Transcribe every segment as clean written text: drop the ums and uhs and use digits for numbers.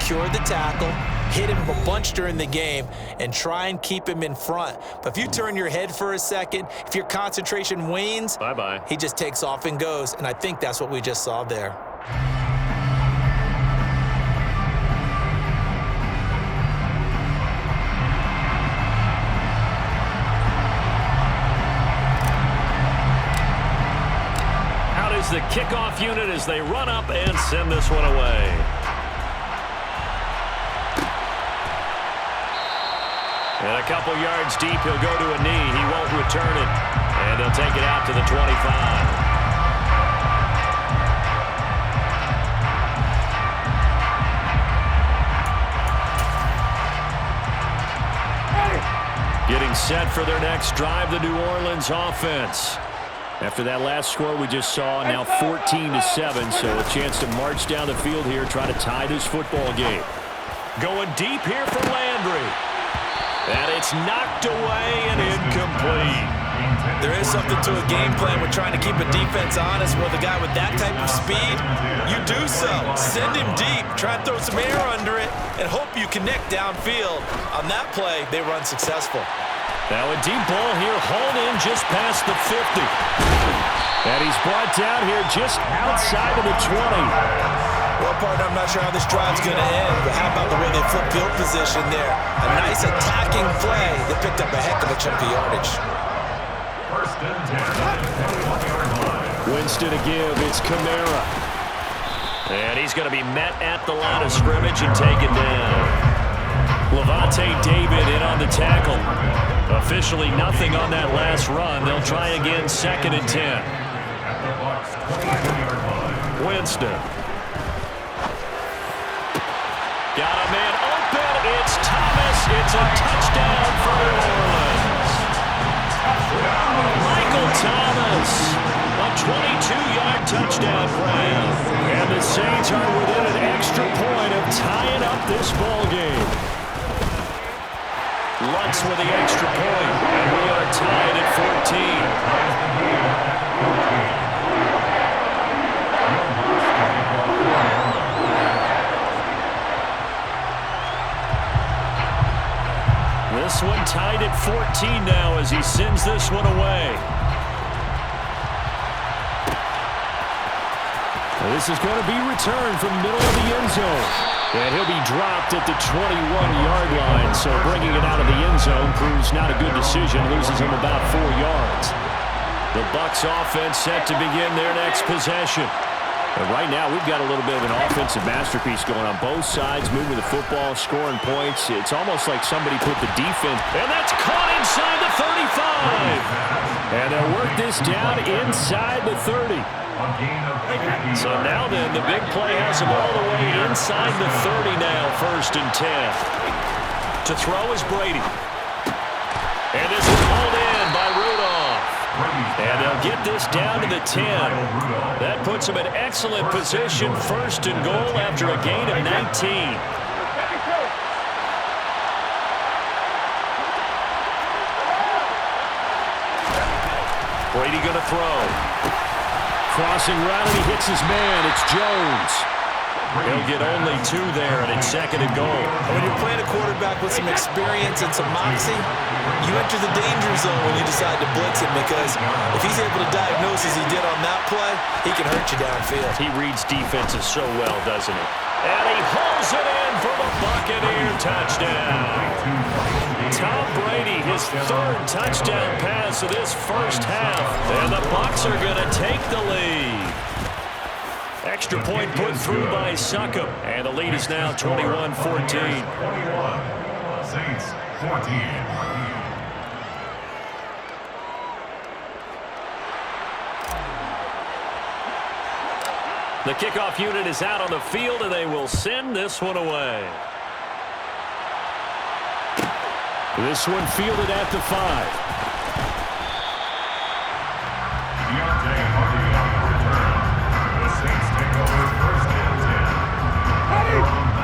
secure the tackle, hit him a bunch during the game, and try and keep him in front. But if you turn your head for a second, if your concentration wanes, bye-bye. He just takes off and goes, and I think that's what we just saw there. The kickoff unit as they run up and send this one away. And a couple yards deep, he'll go to a knee. He won't return it. And they'll take it out to the 25. Getting set for their next drive, the New Orleans offense. After that last score we just saw, now 14-7, so a chance to march down the field here, try to tie this football game. Going deep here for Landry. And it's knocked away and incomplete. There is something to a game plan with trying to keep a defense honest. With a guy with that type of speed, you do so. Send him deep, try and throw some air under it, and hope you connect downfield. On that play, they run successful. Now a deep ball here, hauled in just past the 50. And he's brought down here just outside of the 20. Well, partner, I'm not sure how this drive's going to end, but how about the way they flip field position there? A nice attacking play. They picked up a heck of a chunk of yardage. First and 10. Winston to give, it's Kamara. And he's going to be met at the line of scrimmage and taken down. Levante David in on the tackle. Officially nothing on that last run. They'll try again, 2nd and 10. Winston. Got a man open. It's Thomas. It's a touchdown for New Orleans. Michael Thomas. A 22-yard touchdown play. And the Saints are within an extra point of tying up this ball game. Lutz with the extra point, and we are tied at 14. This one tied at 14 now as he sends this one away. This is going to be returned from the middle of the end zone. And he'll be dropped at the 21-yard line, so bringing it out of the end zone proves not a good decision, loses him about 4 yards. The Bucs offense set to begin their next possession. And right now, we've got a little bit of an offensive masterpiece going on both sides, moving the football, scoring points. It's almost like somebody put the defense, and that's caught inside the 35. And they'll work this down inside the 30. So now then, the big play has him all the way inside the 30 now, 1st and 10. To throw is Brady. And this is hauled in by Rudolph. And they'll get this down to the 10. That puts them in excellent position, 1st and goal after a gain of 19. Brady going to throw. Crossing route, and he hits his man. It's Jones. He'll get only 2 there, and it's 2nd and goal. When you're playing a quarterback with some experience and some moxie, you enter the danger zone when you decide to blitz him, because if he's able to diagnose as he did on that play, he can hurt you downfield. He reads defenses so well, doesn't he? And he hauls it in for the Buccaneer touchdown. Tom Brady, his 3rd touchdown pass of this first half. And the Bucs are going to take the lead. Extra point put through by Succop. And the lead is now 21-14. 21. Saints 14. The kickoff unit is out on the field, and they will send this one away. This one fielded at the 5.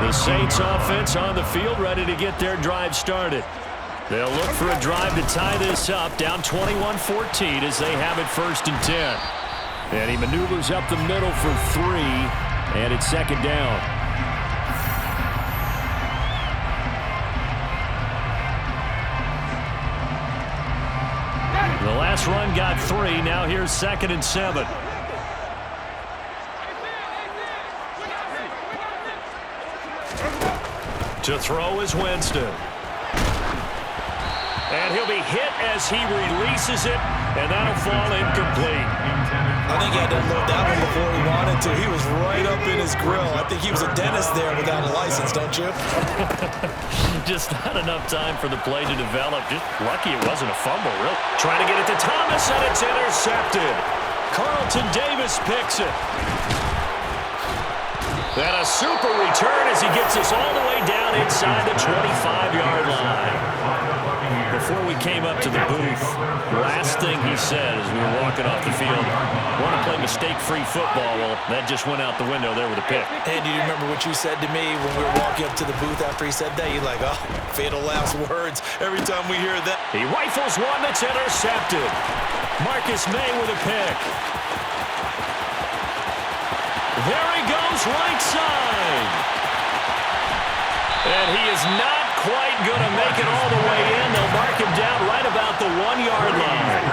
The Saints offense on the field, ready to get their drive started. They'll look for a drive to tie this up, down 21-14 as they have it 1st and 10. And he maneuvers up the middle for 3, and it's 2nd down. run got 3. Now here's 2nd and 7. To throw is Winston. And he'll be hit as he releases it, and that'll fall incomplete. I think he had to unload that one before he wanted to. He was right up in his grill. I think he was a dentist there without a license, don't you? Just not enough time for the play to develop. Just lucky it wasn't a fumble, really. Trying to get it to Thomas, and it's intercepted. Carlton Davis picks it. And a super return as he gets us all the way down inside the 25-yard line. Before we came up to the booth, last thing he said as we were walking off the field, want to play mistake-free football. Well, that just went out the window there with a pick. And do you remember what you said to me when we were walking up to the booth after he said that? You're like, oh, fatal last words every time we hear that. He rifles one that's intercepted. Marcus May with a pick. There he goes, right side. And he is not quite going to make it all the way in. They'll mark him down right about the 1-yard line.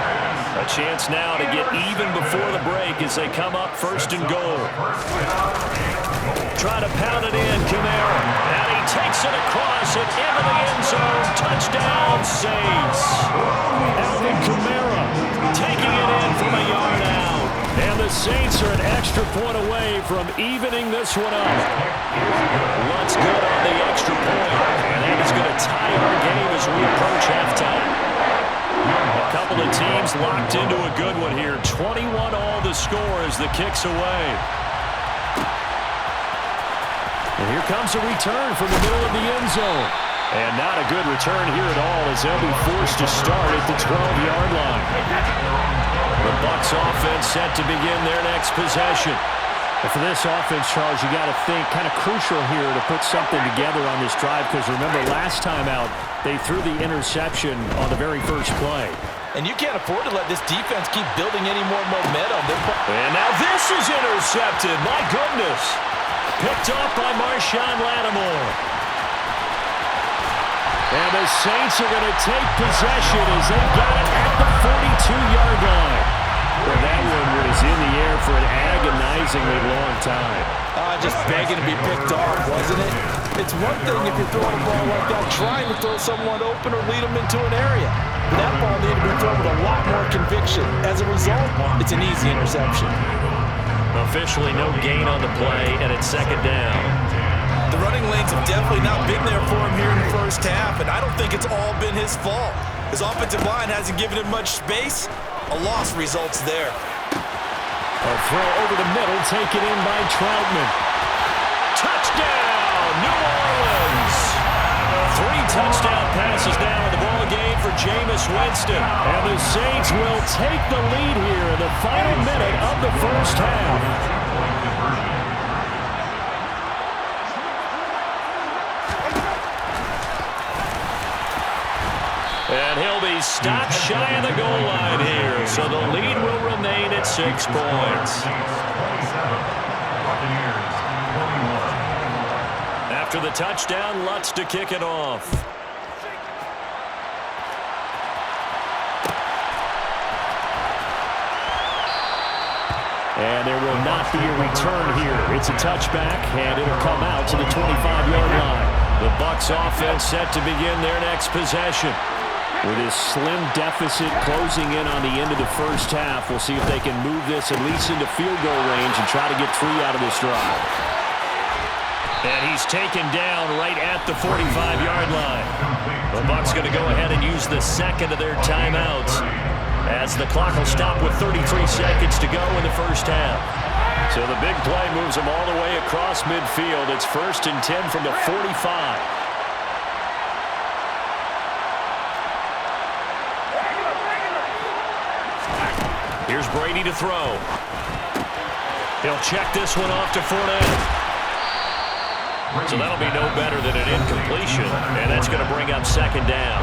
A chance now to get even before the break as they come up 1st and goal. Try to pound it in, Kamara. And he takes it across it into the end zone. Touchdown, Saints. Alvin Kamara taking it in from a yard out. And the Saints are an extra point away from evening this one up. Lutz good on the extra point. And that is going to tie our game as we approach halftime. A couple of teams locked into a good one here. 21 all the score as the kick's away. And here comes a return from the middle of the end zone. And not a good return here at all as they'll be forced to start at the 12-yard line. The Bucs offense set to begin their next possession. And for this offense, Charles, you got to think kind of crucial here to put something together on this drive because remember last time out they threw the interception on the very first play. And you can't afford to let this defense keep building any more momentum. And now this is intercepted. My goodness. Picked off by Marshawn Lattimore. And the Saints are going to take possession as they've got it at the 42-yard line. Well, that one was in the air for an agonizingly long time. Just begging to be picked off, wasn't it? It's one thing if you're throwing a ball like that, trying to throw someone open or lead them into an area. But that ball needed to be thrown with a lot more conviction. As a result, it's an easy interception. Officially no gain on the play, and it's 2nd down. The running lanes have definitely not been there for him here in the first half, and I don't think it's all been his fault. His offensive line hasn't given him much space. A loss results there. A throw over the middle, taken in by Troutman. Touchdown, New Orleans! 3 touchdown passes now in the ball game for Jameis Winston. And the Saints will take the lead here in the final minute of the first half. And he'll be stopped shy of the goal line here. So the lead will remain at 6 points. After the touchdown, Lutz to kick it off. And there will not be a return here. It's a touchback, and it'll come out to the 25-yard line. The Bucs offense set to begin their next possession. With his slim deficit closing in on the end of the first half, we'll see if they can move this at least into field goal range and try to get 3 out of this drive. And he's taken down right at the 45-yard line. The Bucs going to go ahead and use the second of their timeouts as the clock will stop with 33 seconds to go in the first half. So the big play moves them all the way across midfield. It's 1st and 10 from the 45. Here's Brady to throw. He'll check this one off to Fournette. So that'll be no better than an incompletion, and that's going to bring up 2nd down.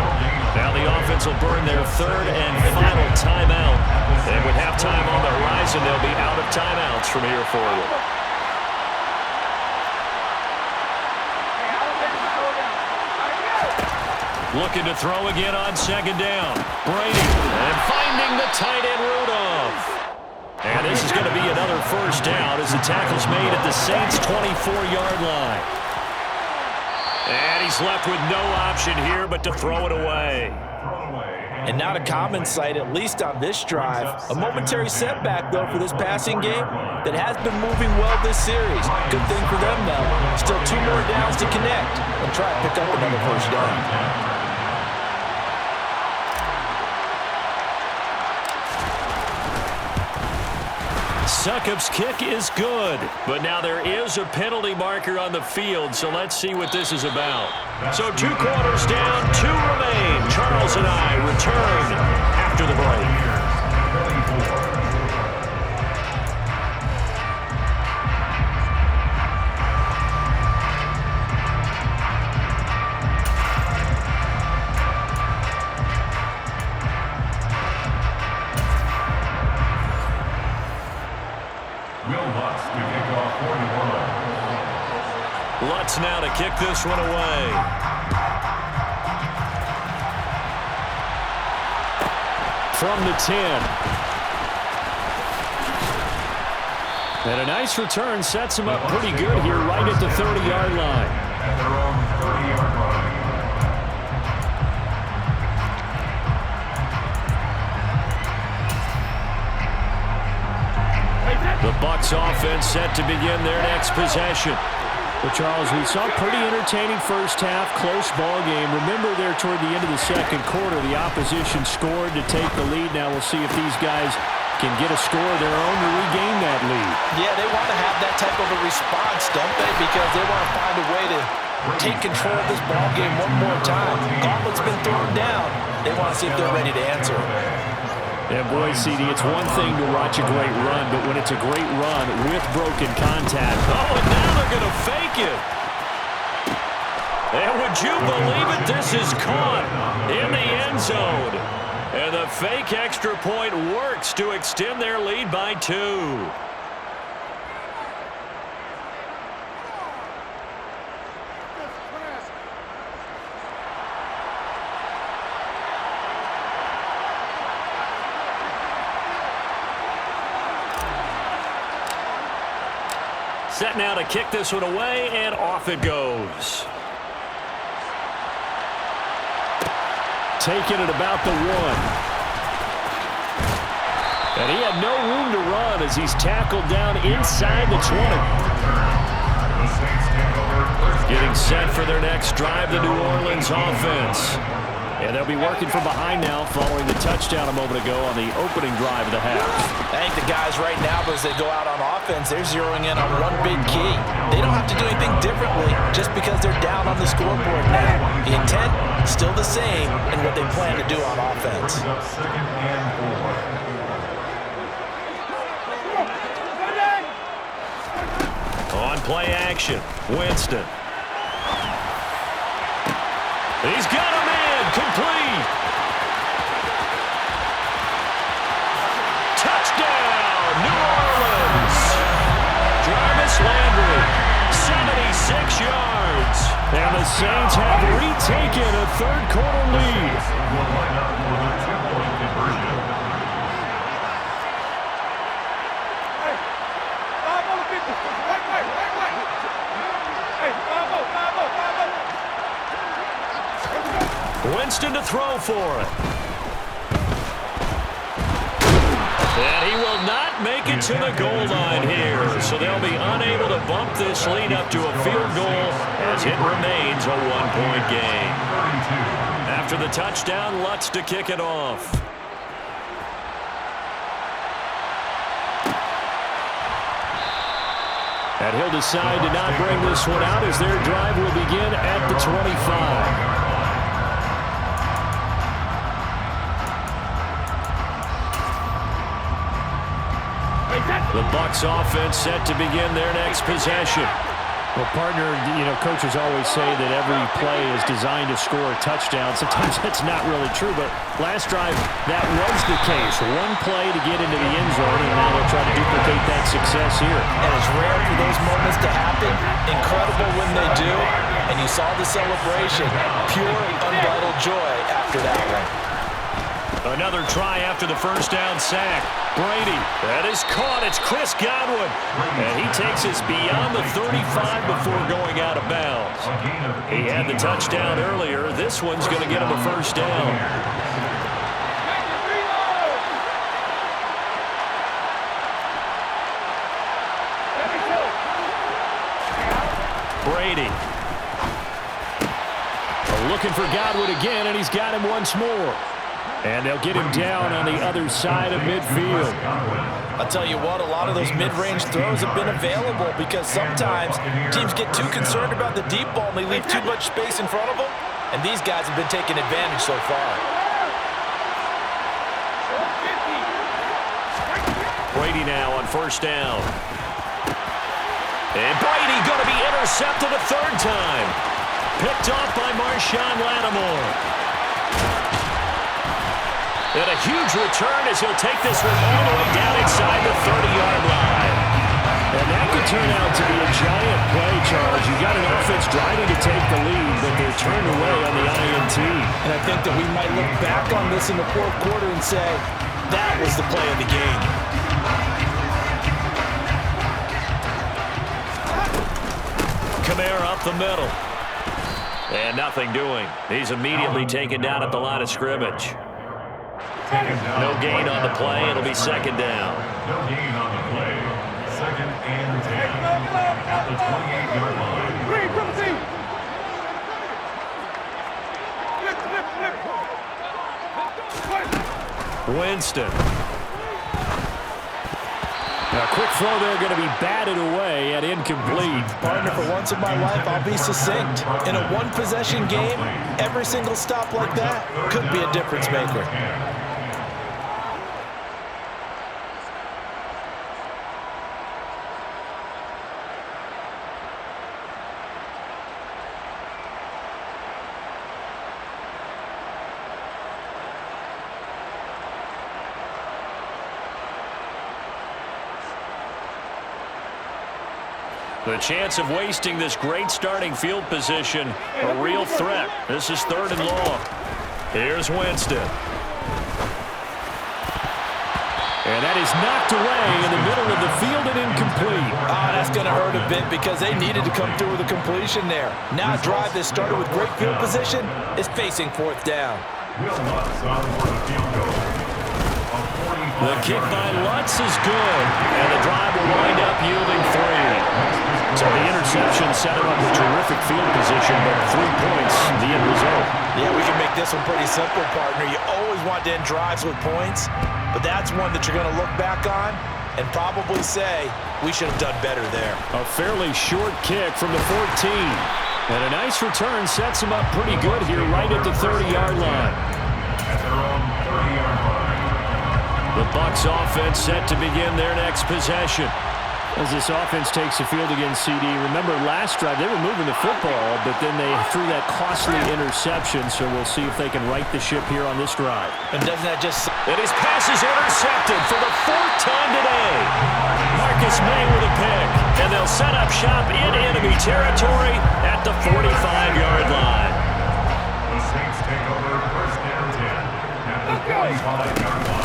Now the offense will burn their 3rd and final timeout. And with halftime on the horizon, they'll be out of timeouts from here forward. Looking to throw again on second down. Brady. And finding the tight end Rudolph. And this is going to be another first down as the tackle's made at the Saints' 24-yard line. And he's left with no option here but to throw it away. And not a common sight, at least on this drive. A momentary setback, though, for this passing game that has been moving well this series. Good thing for them, though. Still 2 more downs to connect and try to pick up another first down. Succop's kick is good, but now there is a penalty marker on the field, so let's see what this is about. So 2 quarters down, 2 remain. Charles and I return after the break. Lutz now to kick this one away. From the 10. And a nice return sets him up pretty good here right at the 30-yard line. At their own 30-yard line. The Bucs offense set to begin their next possession. Well, Charles, we saw a pretty entertaining first half, close ball game. Remember there toward the end of the second quarter, the opposition scored to take the lead. Now we'll see if these guys can get a score of their own to regain that lead. Yeah, they want to have that type of a response, don't they? Because they want to find a way to take control of this ball game one more time. Gauntlet's been thrown down. They want to see if they're ready to answer. And boy, CD, it's one thing to watch a great run, but when it's a great run with broken contact. Oh, and now they're going to fake it. And would you believe it? This is caught in the end zone. And the fake extra point works to extend their lead by 2. Set now to kick this one away, and off it goes. Taking it about the 1. And he had no room to run as he's tackled down inside the 20. Getting set for their next drive, the New Orleans offense. And they'll be working from behind now following the touchdown a moment ago on the opening drive of the half. I think the guys right now, as they go out on offense, they're zeroing in on one big key. They don't have to do anything differently just because they're down on the scoreboard now. The intent, still the same in what they plan to do on offense. On play action, Winston. He's got a man, complete. Touchdown, New Orleans. Jarvis Landry, 76 yards. And the Saints have retaken a third-quarter lead. Winston to throw for it. And he will not make it to the goal line here. So they'll be unable to bump this lead up to a field goal as it remains a one-point game. After the touchdown, Lutz to kick it off. And he'll decide to not bring this one out as their drive will begin at the 25. The Bucs offense set to begin their next possession. Well, partner, coaches always say that every play is designed to score a touchdown. Sometimes that's not really true, but last drive, that was the case. One play to get into the end zone, and now they'll try to duplicate that success here. And it's rare for those moments to happen. Incredible when they do. And you saw the celebration. Pure, unbridled joy after that one. Another try after the first down sack. Brady, that is caught. It's Chris Godwin. And he takes us beyond the 35 before going out of bounds. He had the touchdown earlier. This one's going to get him a first down. Brady. Looking for Godwin again, and he's got him once more. And they'll get him down on the other side of midfield. I'll tell you what, a lot of those mid-range throws have been available because sometimes teams get too concerned about the deep ball and they leave too much space in front of them. And these guys have been taking advantage so far. Brady now on first down. And Brady going to be intercepted a third time. Picked off by Marshawn Lattimore. And a huge return as he'll take this one all the way down inside the 30-yard line. And that could turn out to be a giant play, Charles. You got an offense driving to take the lead, but they're turned away on the INT. And I think that we might look back on this in the fourth quarter and say, that was the play of the game. Kamara up the middle. And nothing doing. He's immediately taken down at the line of scrimmage. No gain on the play. It'll be second down. No gain on the play. Second and 10 at the 28-yard line. Winston. A quick throw there going to be batted away and incomplete. Partner, for once in my life, I'll be succinct. In a one-possession game, every single stop like that could be a difference maker. The chance of wasting this great starting field position, a real threat. This is third and long. Here's Winston. And that is knocked away in the middle of the field and incomplete. Oh, that's going to hurt a bit because they needed to come through with a completion there. Now a drive that started with great field position is facing fourth down. The kick by Lutz is good, and the drive will wind up yielding 3. So the interception set him up with terrific field position, but 3 points, the end result. Yeah, we can make this one pretty simple, partner. You always want to end drives with points, but that's one that you're going to look back on and probably say, we should have done better there. A fairly short kick from the 14. And a nice return sets him up pretty good here right at the 30-yard line. At their own 30-yard line. The Bucs offense set to begin their next possession. As this offense takes the field against CD, remember last drive they were moving the football, but then they threw that costly interception, so we'll see if they can right the ship here on this drive. And doesn't that just... And his pass is intercepted for the 4th time today. Marcus May with a pick, and they'll set up shop in enemy territory at the 45-yard line. The Saints take over first and 10 at the 45-yard line.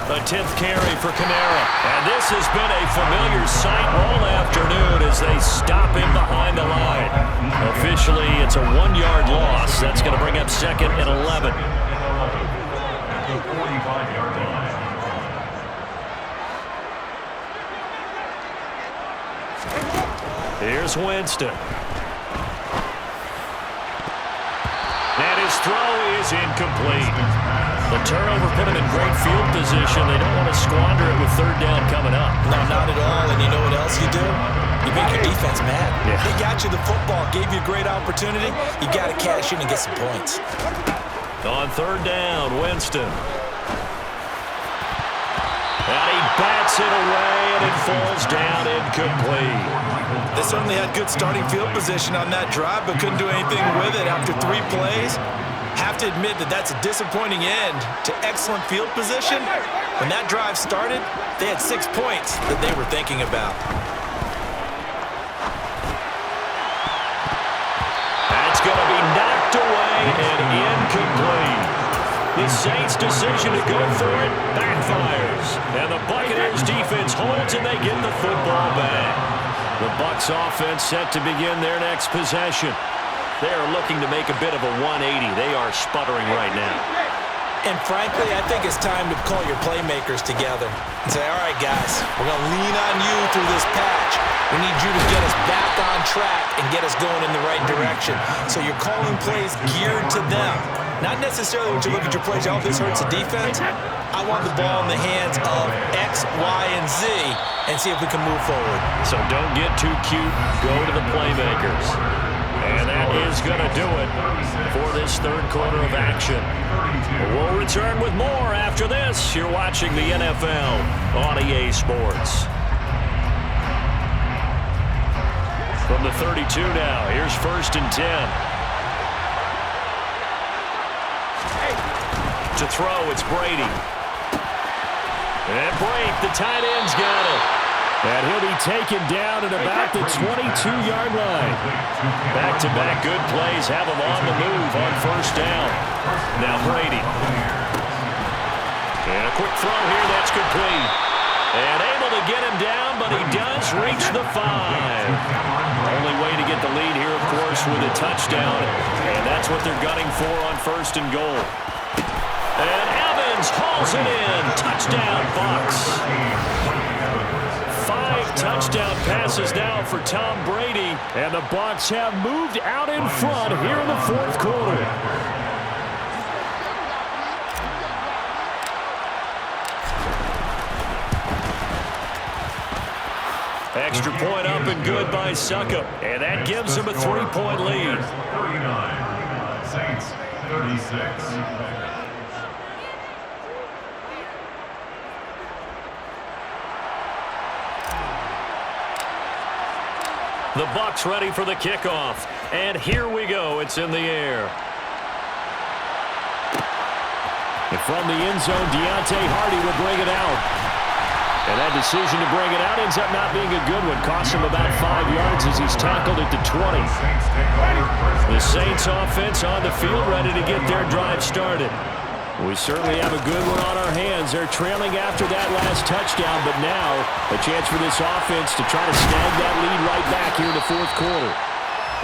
A 10th carry for Kamara. And this has been a familiar sight all afternoon as they stop him behind the line. Officially, it's a 1-yard loss. That's going to bring up second and 11. At the 45-yard line. Here's Winston. And his throw is incomplete. The turnover put him in great field position. They don't want to squander it with third down coming up. No, not at all. And you know what else you do? You make your defense mad. Yeah. They got you the football, gave you a great opportunity. You got to cash in and get some points. On third down, Winston. And he bats it away, and it falls down incomplete. They certainly had good starting field position on that drive, but couldn't do anything with it after 3 plays. Have to admit that that's a disappointing end to excellent field position. When that drive started, they had 6 points that they were thinking about. That's going to be knocked away and incomplete. The Saints' decision to go for it backfires. And the Buccaneers defense holds and they get the football back. The Bucs offense set to begin their next possession. They are looking to make a bit of a 180. They are sputtering right now. And frankly, I think it's time to call your playmakers together and say, all right, guys, we're going to lean on you through this patch. We need you to get us back on track and get us going in the right direction. So you're calling plays geared to them. Not necessarily when you look at your plays, oh, this hurts the defense. I want the ball in the hands of X, Y, and Z and see if we can move forward. So don't get too cute. Go to the playmakers. And that is going to do it for this third quarter of action. We'll return with more after this. You're watching the NFL on EA Sports. From the 32 now, here's 1st and 10. To throw, it's Brady. And break, the tight end's got it. And he'll be taken down at about the 22-yard line. Back-to-back good plays have him on the move on 1st down. Now Brady. And a quick throw here, that's complete. And able to get him down, but he does reach the 5. Only way to get the lead here, of course, with a touchdown. And that's what they're gunning for on 1st and goal. And Evans hauls it in. Touchdown, Bucs. 5 touchdown passes now for Tom Brady. And the Bucs have moved out in front here in the 4th quarter. Extra point up and good by Succop. And that gives him a 3-point lead. 39. Saints 36. The Bucs ready for the kickoff. And here we go. It's in the air. And from the end zone, Deontay Hardy will bring it out. And that decision to bring it out ends up not being a good one. Costs him about 5 yards as he's tackled at the 20. The Saints offense on the field ready to get their drive started. We certainly have a good one on our hands. They're trailing after that last touchdown, but now a chance for this offense to try to snag that lead right back here in the 4th quarter.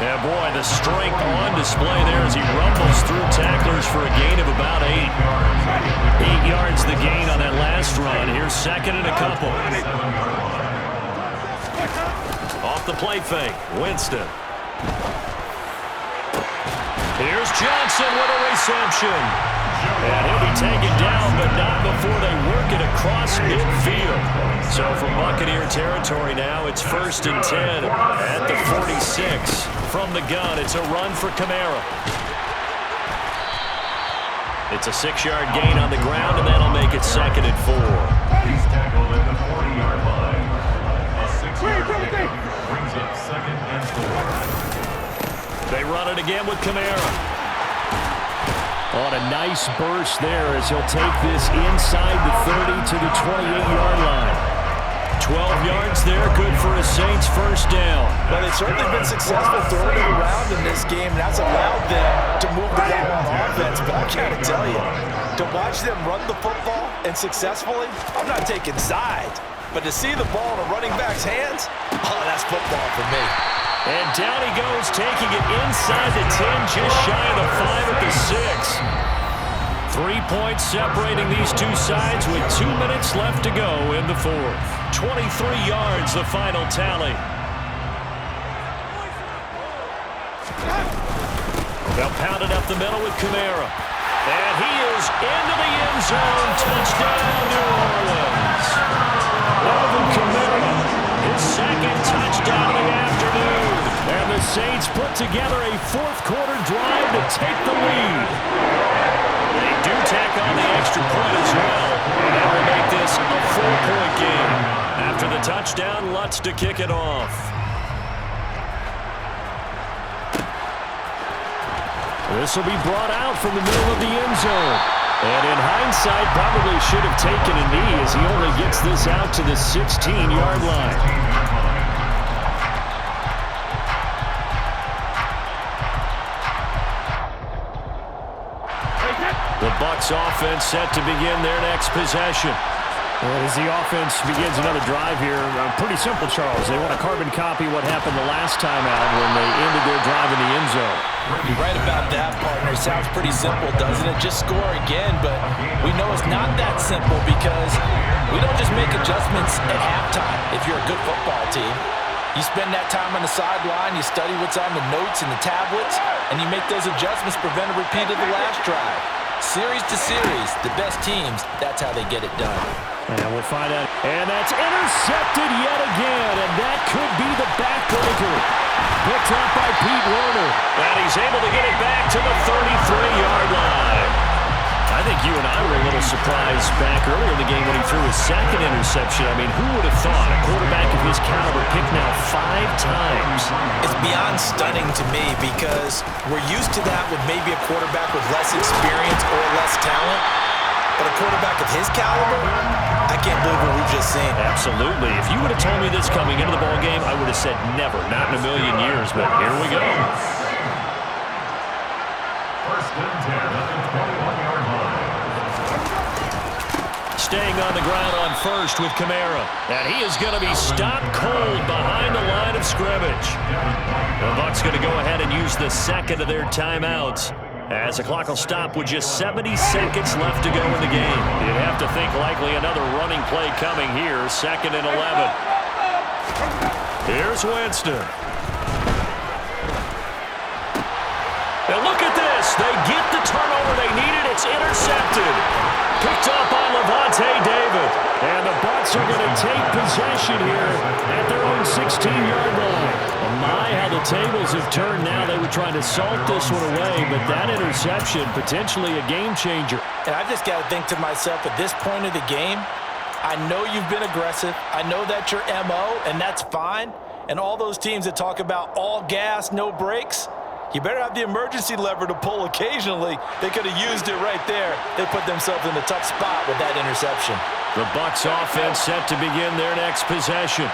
Yeah, boy, the strength on display there as he rumbles through tacklers for a gain of about 8. 8 yards the gain on that last run. Here's 2nd and a couple. Off the play fake, Winston. Here's Johnson with a reception. And he'll be taken down, but not before they work it across midfield. So from Buccaneer territory now, it's 1st and 10 at the 46. From the gun, it's a run for Kamara. It's a 6-yard gain on the ground, and that'll make it 2nd and 4. He's tackled at the 40-yard line. A 6-yard pickup brings up 2nd and 4. They run it again with Kamara. On a nice burst there as he'll take this inside the 30 to the 28-yard line. 12 yards there, good for a Saints 1st down. Well, they've certainly been successful throwing it around in this game, and that's allowed them to move the ball on offense. But I gotta tell you, to watch them run the football and successfully, I'm not taking sides. But to see the ball in a running back's hands, oh, that's football for me. And down he goes, taking it inside the 10, just shy of the 5 at the 6. 3 points separating these two sides with 2 minutes left to go in the 4th. 23 yards, the final tally. They'll pound it up the middle with Kamara. And he is into the end zone. Touchdown, New Orleans. Alvin Kamara, his 2nd touchdown of the afternoon. And the Saints put together a 4th quarter drive to take the lead. They do tack on the extra point as well. And that will make this It's a 4-point game. After the touchdown, Lutz to kick it off. This will be brought out from the middle of the end zone. And in hindsight, probably should have taken a knee as he only gets this out to the 16-yard line. The Bucs offense set to begin their next possession. As the offense begins another drive here, pretty simple, Charles. They want to carbon copy what happened the last time out when they ended their drive in the end zone. You're right about that, partner. Sounds pretty simple, doesn't it? Just score again, but we know it's not that simple because we don't just make adjustments at halftime if you're a good football team. You spend that time on the sideline, you study what's on the notes and the tablets, and you make those adjustments, prevent a repeat of the last drive. Series to series, the best teams, that's how they get it done. And we'll find out. And that's intercepted yet again, and that could be the backbreaker. Picked up by Pete Werner. And he's able to get it back to the 33-yard line. I think you and I were a little surprised back earlier in the game when he threw his second interception. I mean, who would have thought a quarterback of his caliber picked now 5 times? It's beyond stunning to me because we're used to that with maybe a quarterback with less experience or less talent. But a quarterback of his caliber, I can't believe what we've just seen. Absolutely. If you would have told me this coming into the ballgame, I would have said never, not in a million years. But here we go. First and 10 at the 21-yard line. Staying on the ground on first with Kamara. And he is going to be stopped cold behind the line of scrimmage. The Bucs going to go ahead and use the second of their timeouts, as the clock will stop with just 70 seconds left to go in the game. You'd have to think likely another running play coming here, 2nd and 11. Here's Winston. And look at this. They get the turnover they needed. It's intercepted. Picked up by Levante David. And the Bucs are going to take possession here at their own 16-yard line. My, how the tables have turned now. They were trying to salt this one away, but that interception, potentially a game changer. And I just got to think to myself, at this point of the game, I know you've been aggressive. I know that's your MO, and that's fine. And all those teams that talk about all gas, no brakes, you better have the emergency lever to pull occasionally. They could have used it right there. They put themselves in a tough spot with that interception. The Bucs offense set to begin their next possession.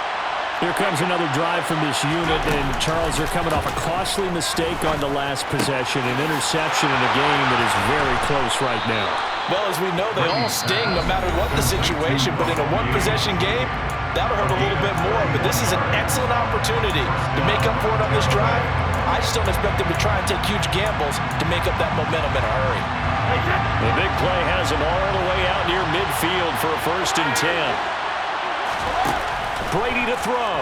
Here comes another drive from this unit, and Charles, they're coming off a costly mistake on the last possession, an interception in a game that is very close right now. Well, as we know, they all sting no matter what the situation, but in a one-possession game, that'll hurt a little bit more. But this is an excellent opportunity to make up for it on this drive. I just don't expect them to try and take huge gambles to make up that momentum in a hurry. The big play has them all the way out near midfield for a 1st and 10. Brady to throw.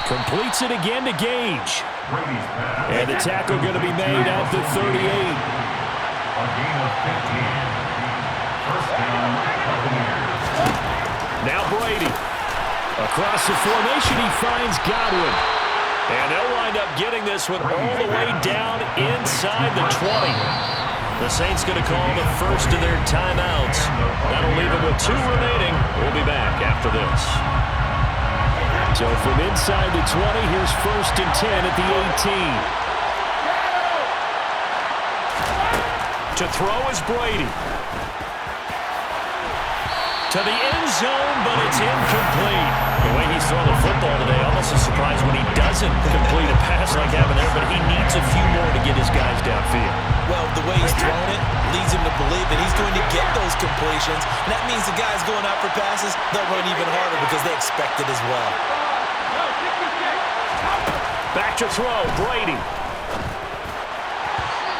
Completes it again to Gage. And the tackle going to be made at the 38. A gain of 15. First down, Buccaneers. Now Brady. Across the formation, he finds Godwin. And they'll wind up getting this one all the way down inside the 20. The Saints going to call the first of their timeouts. That'll leave them with 2 remaining. We'll be back after this. So from inside the 20, here's 1st and 10 at the 18. To throw is Brady. To the end zone, but it's incomplete. The way he's throwing the football today, almost a surprise when he doesn't complete a pass like having there, but he needs a few more to get his guys downfield. Well, the way he's thrown it leads him to believe that he's going to get those completions. And that means the guys going out for passes, they'll run even harder because they expect it as well. Back to throw, Brady.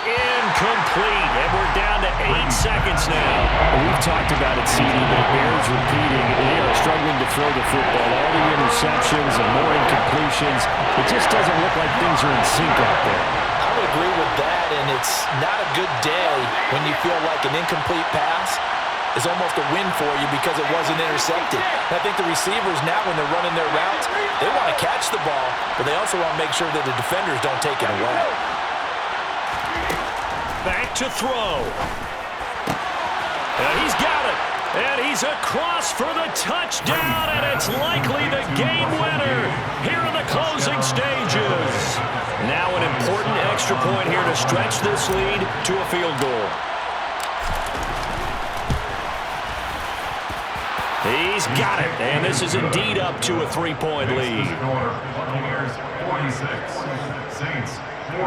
Incomplete, and we're down to 8 seconds now. We've talked about it, CD, but it bears repeating. They are struggling to throw the football. All the interceptions and more incompletions. It just doesn't look like things are in sync out there. I would agree with that, and it's not a good day when you feel like an incomplete pass is almost a win for you because it wasn't intercepted. And I think the receivers now, when they're running their routes, they want to catch the ball, but they also want to make sure that the defenders don't take it away. Back to throw. And he's got it. And he's across for the touchdown, and it's likely the game winner here in the closing stages. Now an important extra point here to stretch this lead to a field goal. He's got it, and this is indeed up to a 3-point lead. Buccaneers 46, Saints 40.